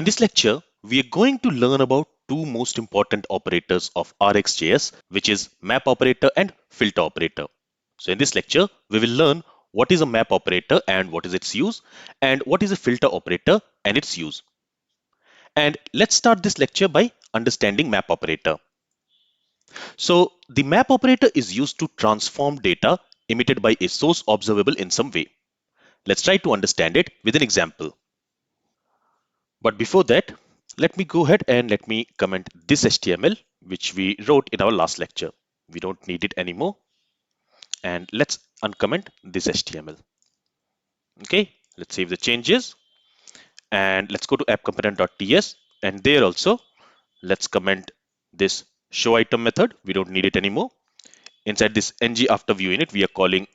In this lecture, we are going to learn about two most important operators of RxJS, which is map operator and filter operator. So in this lecture, we will learn what is a map operator and what is its use, and what is a filter operator and its use. And let's start this lecture by understanding map operator. So the map operator is used to transform data emitted by a source observable in some way. Let's try to understand it with an example. But before that, let me go ahead and let me comment this HTML, which we wrote in our last lecture. We don't need it anymore. And let's uncomment this HTML. Okay, let's save the changes. And let's go to appcomponent.ts. And there also, let's comment this show item method. We don't need it anymore. Inside this ng after view init, we are calling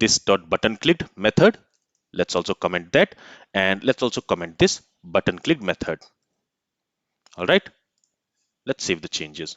this dot button clicked method. Let's also comment that. And let's also comment this button clicked method. All right. Let's save the changes.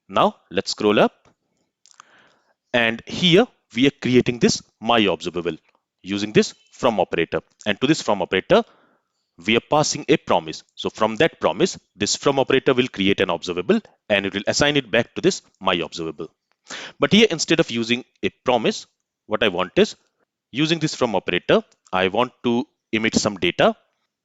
Now let's scroll up, and here we are creating this my observable using this from operator, and to this from operator we are passing a promise. So from that promise, this from operator will create an observable and it will assign it back to this my observable. But here, instead of using a promise, what I want is, using this from operator, I want to emit some data.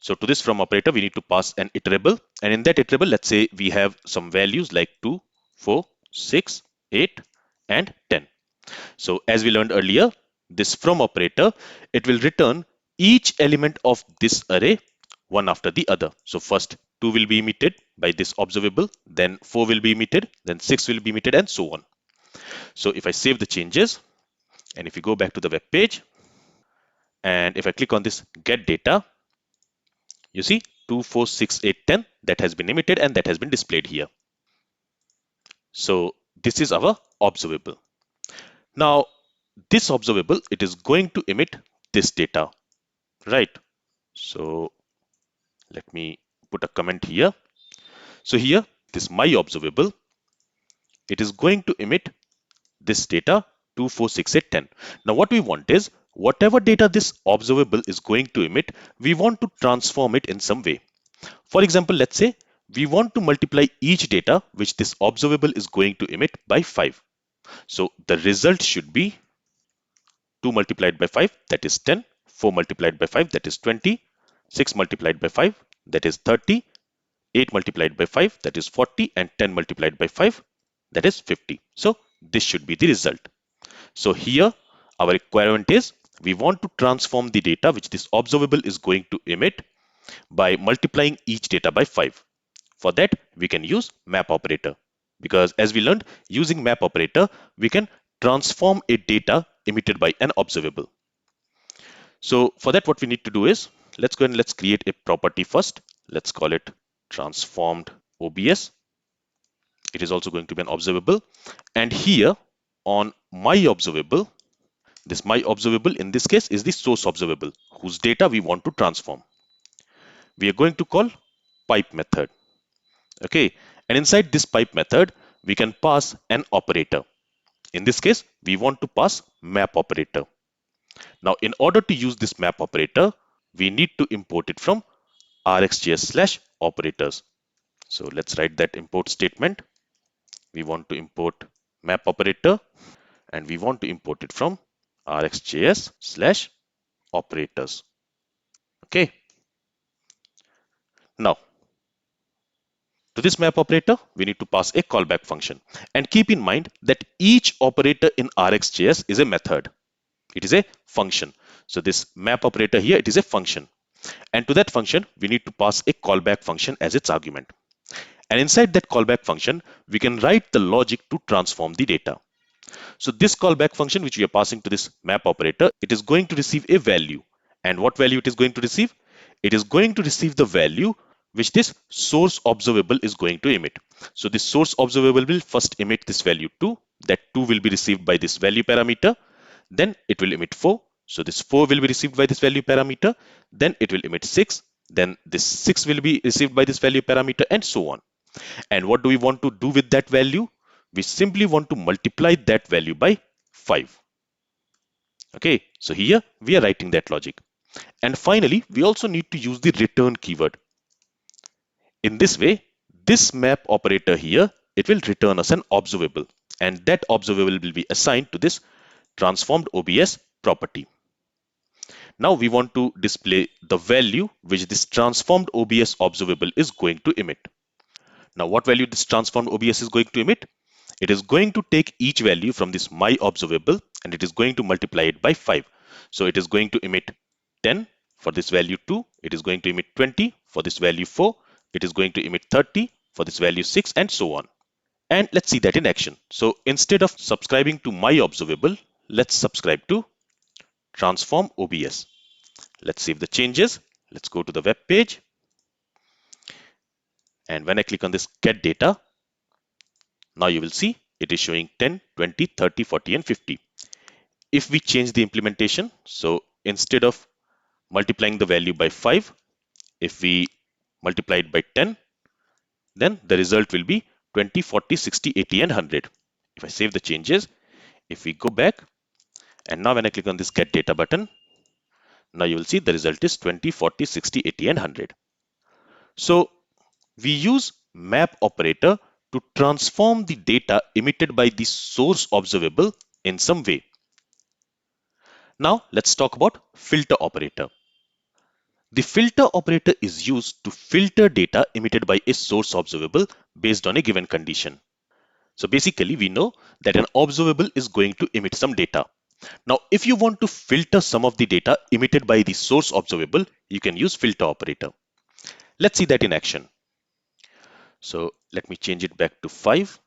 So to this from operator, we need to pass an iterable, and in that iterable, let's say we have some values like 2, 4, 6, 8, and 10. So as we learned earlier, this from operator, it will return each element of this array one after the other. So first 2 will be emitted by this observable, then 4 will be emitted, then 6 will be emitted, and so on. So if I save the changes, and if you go back to the web page, and if I click on this get data, you see 2, 4, 6, 8, 10 that has been emitted and that has been displayed here. So this is our observable. Now this observable, it is going to emit this data, right? So let me put a comment here. So here, this my observable, it is going to emit this data 2, 4, 6, 8, 10. Now what we want is, whatever data this observable is going to emit, we want to transform it in some way. For example, let's say we want to multiply each data which this observable is going to emit by 5. So the result should be 2 multiplied by 5, that is 10, 4 multiplied by 5, that is 20, 6 multiplied by 5, that is 30, 8 multiplied by 5, that is 40, and 10 multiplied by 5, that is 50. So this should be the result. So here our requirement is, we want to transform the data which this observable is going to emit by multiplying each data by 5. For that, we can use map operator, because as we learned, using map operator, we can transform a data emitted by an observable. So for that, what we need to do is, let's go and let's create a property first. Let's call it transformed OBS. It is also going to be an observable. And here on my observable, this my observable in this case is the source observable whose data we want to transform. We are going to call pipe method. Okay, and inside this pipe method, we can pass an operator. In this case, we want to pass map operator. Now, in order to use this map operator, we need to import it from RxJS/operators. So let's write that import statement. We want to import map operator, and we want to import it from RxJS/operators. Okay. Now, to this map operator, we need to pass a callback function. And keep in mind that each operator in RxJS is a method. It is a function. So this map operator here, it is a function. And to that function, we need to pass a callback function as its argument. And inside that callback function, we can write the logic to transform the data. So this callback function which we are passing to this map operator, it is going to receive a value. And what value it is going to receive? It is going to receive the value which this source observable is going to emit. So this source observable will first emit this value 2. That 2 will be received by this value parameter. Then it will emit 4. So this 4 will be received by this value parameter. Then it will emit 6. Then this 6 will be received by this value parameter, and so on. And what do we want to do with that value? We simply want to multiply that value by 5. Okay, so here we are writing that logic. And finally, we also need to use the return keyword. In this way, this map operator here, it will return us an observable, and that observable will be assigned to this transformed OBS property. Now we want to display the value which this transformed OBS observable is going to emit. Now what value this transformed OBS is going to emit? It is going to take each value from this my observable and it is going to multiply it by 5. So it is going to emit 10 for this value 2, it is going to emit 20 for this value 4, it is going to emit 30 for this value 6, and so on. And let's see that in action. So instead of subscribing to my observable, let's subscribe to transform OBS. Let's save the changes. Let's go to the web page. And when I click on this get data, now you will see it is showing 10, 20, 30, 40, and 50. If we change the implementation, so instead of multiplying the value by 5, if we multiply it by 10, then the result will be 20, 40, 60, 80, and 100. If I save the changes, if we go back, and now when I click on this get data button, now you will see the result is 20, 40, 60, 80, and 100. So we use map operator to transform the data emitted by the source observable in some way. Now let's talk about filter operator. The filter operator is used to filter data emitted by a source observable based on a given condition. So basically we know that an observable is going to emit some data. Now if you want to filter some of the data emitted by the source observable, you can use filter operator. Let's see that in action. So let me change it back to 5.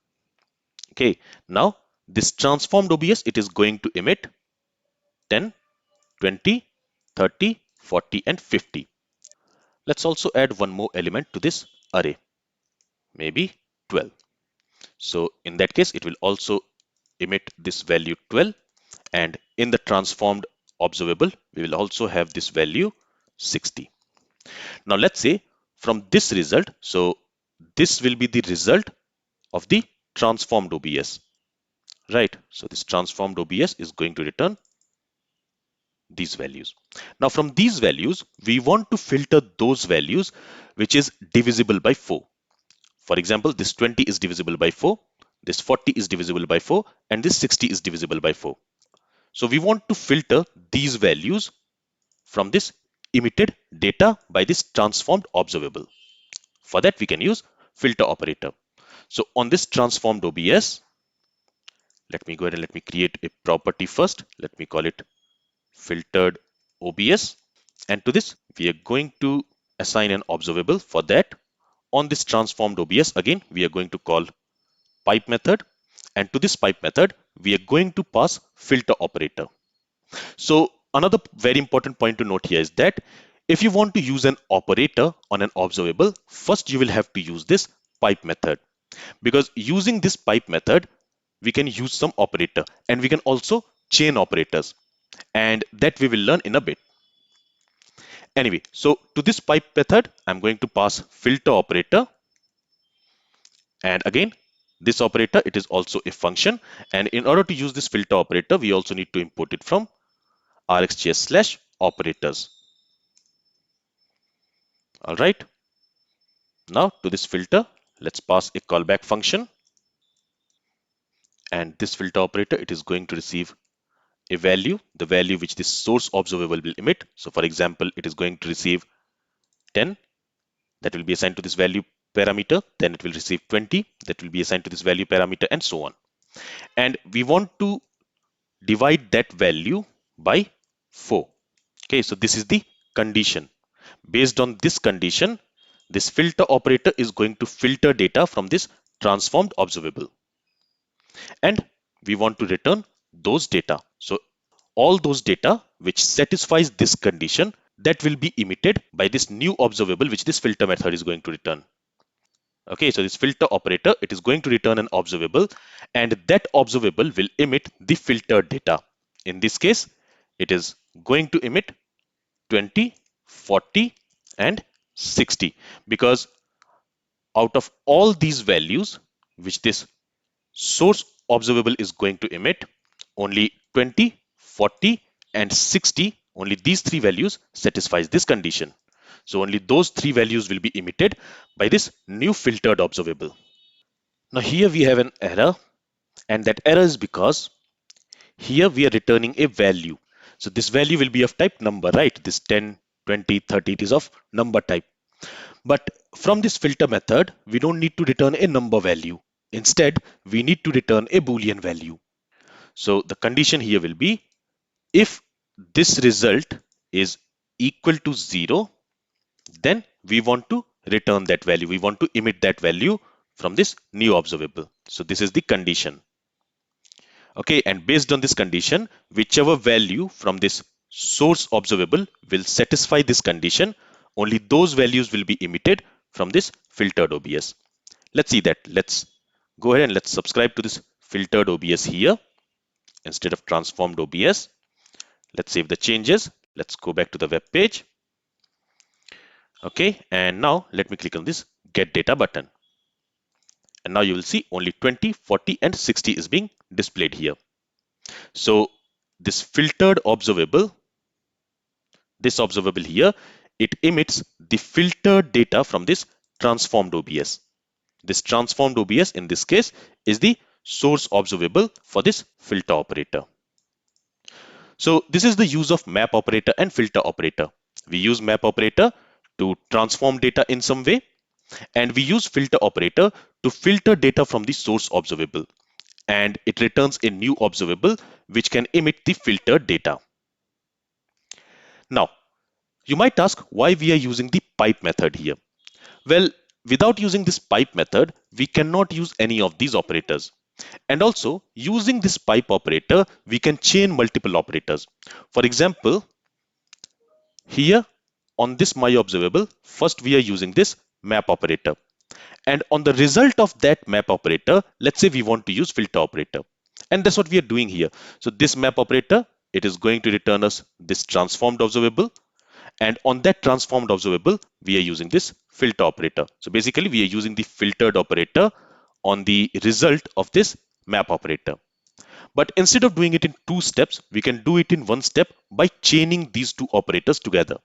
Okay, now this transformed OBS, it is going to emit 10, 20, 30, 40, and 50. Let's also add one more element to this array, maybe 12. So in that case, it will also emit this value 12, and in the transformed observable, we will also have this value 60. Now let's say from this result, so this will be the result of the transformed OBS, right? So this transformed OBS is going to return these values. Now from these values, we want to filter those values which is divisible by 4. For example, this 20 is divisible by 4, this 40 is divisible by 4, and this 60 is divisible by 4. So we want to filter these values from this emitted data by this transformed observable. For that, we can use filter operator. So on this transformed OBS, let me go ahead and let me create a property first. Let me call it filtered OBS. And to this, we are going to assign an observable. For that, on this transformed OBS, again, we are going to call pipe method. And to this pipe method, we are going to pass filter operator. So another very important point to note here is that if you want to use an operator on an observable, first you will have to use this pipe method. Because using this pipe method, we can use some operator and we can also chain operators. And that we will learn in a bit. Anyway, so to this pipe method, I'm going to pass filter operator. And again, this operator, it is also a function. And in order to use this filter operator, we also need to import it from RxJS/operators. All right. Now to this filter, let's pass a callback function. And this filter operator, it is going to receive a value, the value which this source observable will emit. So for example, it is going to receive 10, that will be assigned to this value parameter. Then it will receive 20, that will be assigned to this value parameter, and so on. And we want to divide that value by 4. Okay, so this is the condition. Based on this condition, this filter operator is going to filter data from this transformed observable. And we want to return those data. So all those data which satisfies this condition, that will be emitted by this new observable which this filter method is going to return. Okay, so this filter operator, it is going to return an observable, and that observable will emit the filtered data. In this case, it is going to emit 20, 40, and 60, because out of all these values which this source observable is going to emit, only 20, 40, and 60, only these three values satisfies this condition. So only those three values will be emitted by this new filtered observable. Now here we have an error, and that error is because here we are returning a value. So this value will be of type number, right? This 10, 20, 30, it is of number type. But from this filter method, we don't need to return a number value. Instead, we need to return a Boolean value. So the condition here will be if this result is equal to 0, then we want to return that value. We want to emit that value from this new observable. So this is the condition. Okay, and based on this condition, whichever value from this source observable will satisfy this condition, only those values will be emitted from this filtered OBS. Let's see that. Let's go ahead and let's subscribe to this filtered OBS here instead of transformed OBS. Let's save the changes. Let's go back to the web page. Okay, and now let me click on this get data button. And now you will see only 20, 40 and 60 is being displayed here. So this filtered observable, this observable here, it emits the filtered data from this transformed OBS. This transformed OBS in this case is the source observable for this filter operator. So this is the use of map operator and filter operator. We use map operator to transform data in some way, and we use filter operator to filter data from the source observable, and it returns a new observable which can emit the filtered data. Now, you might ask why we are using the pipe method here. Well, without using this pipe method, we cannot use any of these operators. And also, using this pipe operator, we can chain multiple operators. For example, here on this my observable, first we are using this map operator. And on the result of that map operator, let's say we want to use filter operator. And that's what we are doing here. So this map operator, it is going to return us this transformed observable. And on that transformed observable, we are using this filter operator. So basically, we are using the filtered operator on the result of this map operator. But instead of doing it in two steps, we can do it in one step by chaining these two operators together.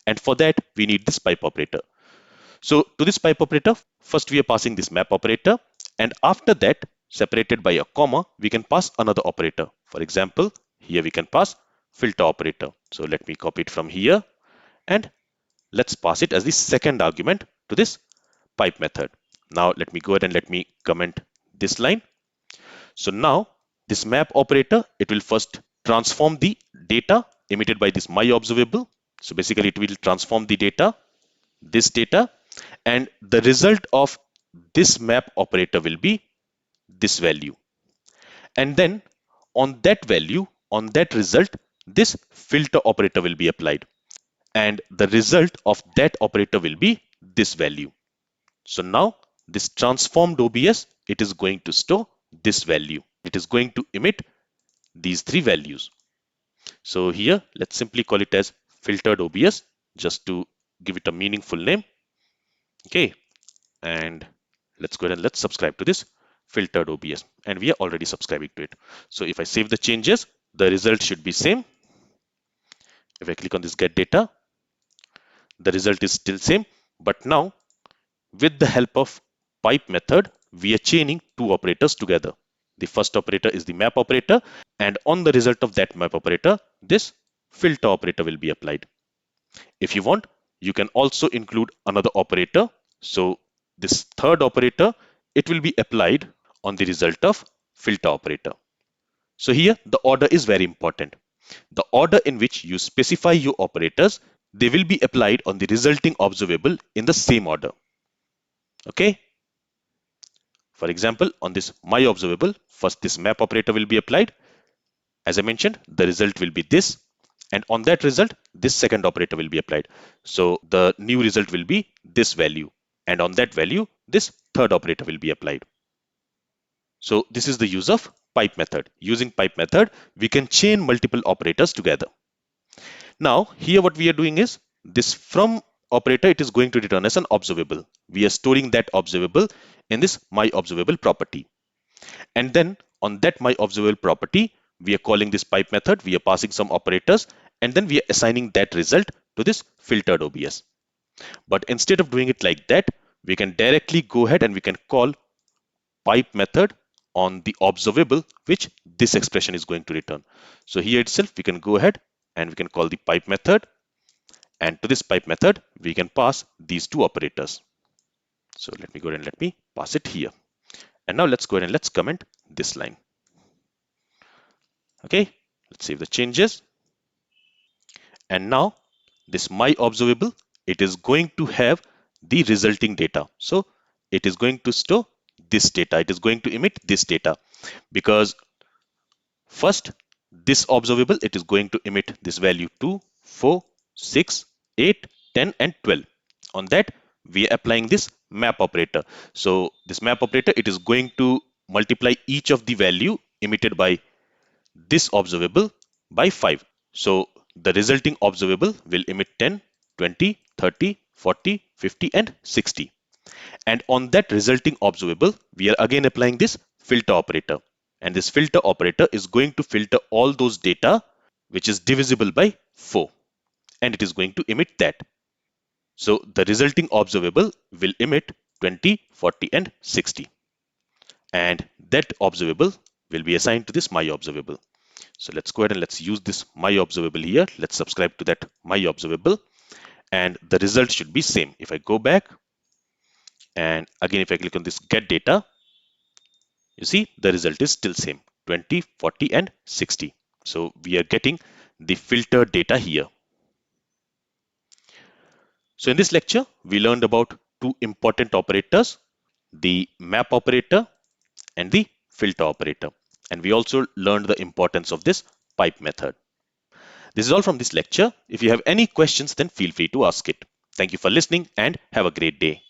And for that, we need this pipe operator. So to this pipe operator, first we are passing this map operator, and after that, separated by a comma, we can pass another operator. For example, here we can pass filter operator. So let me copy it from here, and let's pass it as the second argument to this pipe method. Now let me go ahead and let me comment this line. So now this map operator, it will first transform the data emitted by this my observable. So basically it will transform the data, this data, and the result of this map operator will be this value. And then on that value, on that result, this filter operator will be applied. And the result of that operator will be this value. So now this transformed OBS, it is going to store this value. It is going to emit these three values. So here, let's simply call it as filtered OBS just to give it a meaningful name. Okay, and let's go ahead and let's subscribe to this filtered OBS, and we are already subscribing to it. So if I save the changes, the result should be same. If I click on this get data, the result is still same, but now with the help of pipe method, we are chaining two operators together. The first operator is the map operator, and on the result of that map operator, this filter operator will be applied. If you want, you can also include another operator. So this third operator, it will be applied on the result of filter operator. So here the order is very important. The order in which you specify your operators, they will be applied on the resulting observable in the same order. Okay. For example, on this my observable, first this map operator will be applied. As I mentioned, the result will be this. And on that result, this second operator will be applied. So the new result will be this value. And on that value, this third operator will be applied. So this is the use of pipe method. Using pipe method, we can chain multiple operators together. Now, here what we are doing is this from operator, it is going to return as an observable. We are storing that observable in this my observable property. And then on that my observable property, we are calling this pipe method. We are passing some operators, and then we are assigning that result to this filtered OBS. But instead of doing it like that, we can directly go ahead and we can call pipe method on the observable which this expression is going to return. So here itself we can go ahead and we can call the pipe method, and to this pipe method we can pass these two operators. So let me go ahead and let me pass it here. And now let's go ahead and let's comment this line. Okay, let's save the changes. And now this my observable, it is going to have the resulting data. So it is going to store this data. It is going to emit this data because first this observable, it is going to emit this value 2, 4, 6, 8, 10 and 12. On that we are applying this map operator. So this map operator, it is going to multiply each of the value emitted by this observable by 5. So the resulting observable will emit 10, 20, 30, 40, 50 and 60. And on that resulting observable, we are again applying this filter operator. And this filter operator is going to filter all those data which is divisible by 4. And it is going to emit that. So the resulting observable will emit 20, 40 and 60. And that observable will be assigned to this my observable. So let's go ahead and let's use this my observable here. Let's subscribe to that my observable, and the result should be same. If I go back and again if I click on this get data, you see the result is still same, 20, 40 and 60. So we are getting the filter data here. So in this lecture we learned about two important operators, the map operator and the filter operator, and we also learned the importance of this pipe method. This is all from this lecture. If you have any questions, then feel free to ask it. Thank you for listening and have a great day.